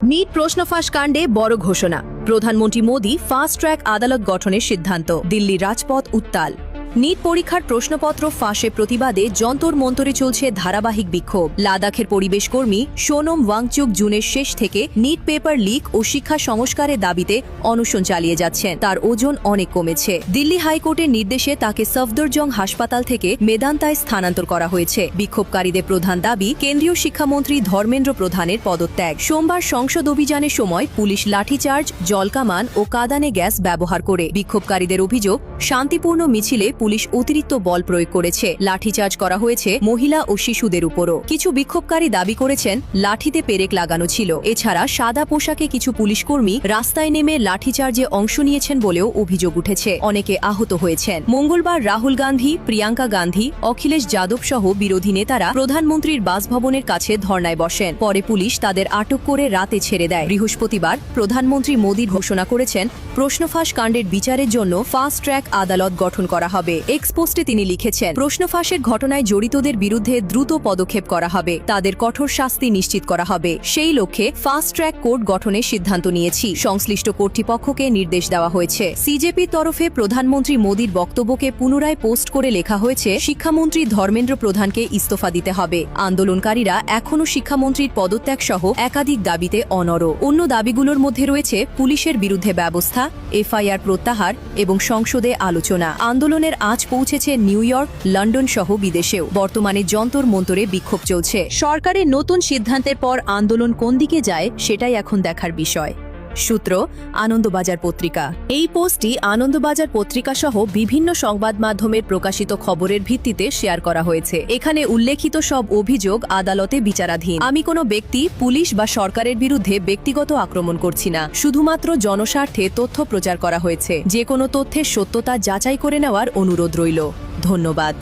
NEET प्रश्नफाঁস कांडे बड़ घोषणा प्रधानमंत्री मोदी फास्ट ट्रैक आदालत गठনের সিদ্ধান্ত दिल्ली राजपथ उत्ताल नीट परीक्षार प्रश्नपत्र फाঁসে प्रतिबादे जंतर मंतरे चलছে ধারাবাহিক বিক্ষোভ লাদাখের পরিবেশ কর্মী সোনম ওয়াংচুক জুনের শেষ থেকে नीट পেপার লিক ও শিক্ষা সংস্কারের দাবিতে অনশন চালিয়ে যাচ্ছেন তার ওজন অনেক কমেছে দিল্লি হাইকোর্টের নির্দেশে তাকে সফদরজং হাসপাতাল থেকে মেদান্তায় স্থানান্তর করা হয়েছে বিক্ষোভকারীদের প্রধান দাবি কেন্দ্রীয় শিক্ষামন্ত্রী ধর্মেন্দ্র প্রধানের পদত্যাগ সোমবার সংসদ অভিযানের সময় পুলিশ লাঠিচার্জ জলকামান ও কাঁদানে গ্যাস ব্যবহার করে বিক্ষোভকারীদের অভিযোগ শান্তিপূর্ণ মিছিলে পুলিশ অতিরিক্ত বল প্রয়োগ করেছে লাঠিচার্জ করা হয়েছে মহিলা ও শিশুদের উপরও কিছু বিক্ষোভকারী দাবি করেছেন লাঠিতে পেরেক লাগানো ছিল এছাড়া সাদা পোশাকে কিছু পুলিশকর্মী রাস্তায় নেমে লাঠিচার্জে অংশ নিয়েছেন বলেও অভিযোগ উঠেছে অনেকে আহত হয়েছেন মঙ্গলবার রাহুল গান্ধী প্রিয়াঙ্কা গান্ধী অখিলেশ যাদব সহ বিরোধী নেতারা প্রধানমন্ত্রীর বাসভবনের কাছে ধর্নায় বসেন পরে পুলিশ তাদের আটক করে রাতে ছেড়ে দেয় বৃহস্পতিবার প্রধানমন্ত্রী মোদি ঘোষণা করেছেন প্রশ্নফাঁস কাণ্ডের বিচারের জন্য ফাস্ট ট্র্যাক আদালত গঠন করা হবে এক্স পোস্টে তিনি লিখেছেন প্রশ্নফাঁসের ঘটনায় জড়িতদের বিরুদ্ধে দ্রুত পদক্ষেপ করা হবে তাদের কঠোর শাস্তি নিশ্চিত করা হবে সেই লক্ষ্যে ফাস্ট ট্র্যাক কোর্ট গঠনের সিদ্ধান্ত নিয়েছি সংশ্লিষ্ট কর্তৃপক্ষকে নির্দেশ দেওয়া হয়েছে সিজেপির তরফে প্রধানমন্ত্রী মোদির বক্তব্যকে পুনরায় পোস্ট করে লেখা হয়েছে শিক্ষামন্ত্রী ধর্মেন্দ্র প্রধানকে ইস্তফা দিতে হবে আন্দোলনকারীরা এখনও শিক্ষামন্ত্রীর পদত্যাগ সহ একাধিক দাবিতে অনড় অন্য দাবিগুলোর মধ্যে রয়েছে পুলিশের বিরুদ্ধে ব্যবস্থা এফআইআর প্রত্যাহার এবং সংসদে আলোচনা আন্দোলনের আজ পৌঁছেছে নিউ ইয়র্ক লন্ডন সহ বিদেশেও বর্তমানে যন্তর মন্তরে বিক্ষোভ চলছে সরকারের নতুন সিদ্ধান্তের পর আন্দোলন কোন দিকে যায় সেটাই এখন দেখার বিষয় সূত্র আনন্দবাজার পত্রিকা এই পোস্টটি আনন্দবাজার পত্রিকা সহ বিভিন্ন সংবাদ মাধ্যমের প্রকাশিত খবরের ভিত্তিতে শেয়ার করা হয়েছে এখানে উল্লেখিত সব অভিযোগ আদালতে বিচারাধীন আমি কোনো ব্যক্তি পুলিশ বা সরকারের বিরুদ্ধে ব্যক্তিগত আক্রমণ করছি না শুধুমাত্র জনস্বার্থে তথ্য প্রচার করা হয়েছে যে কোনো তথ্যের সত্যতা যাচাই করে নেওয়ার অনুরোধ রইল ধন্যবাদ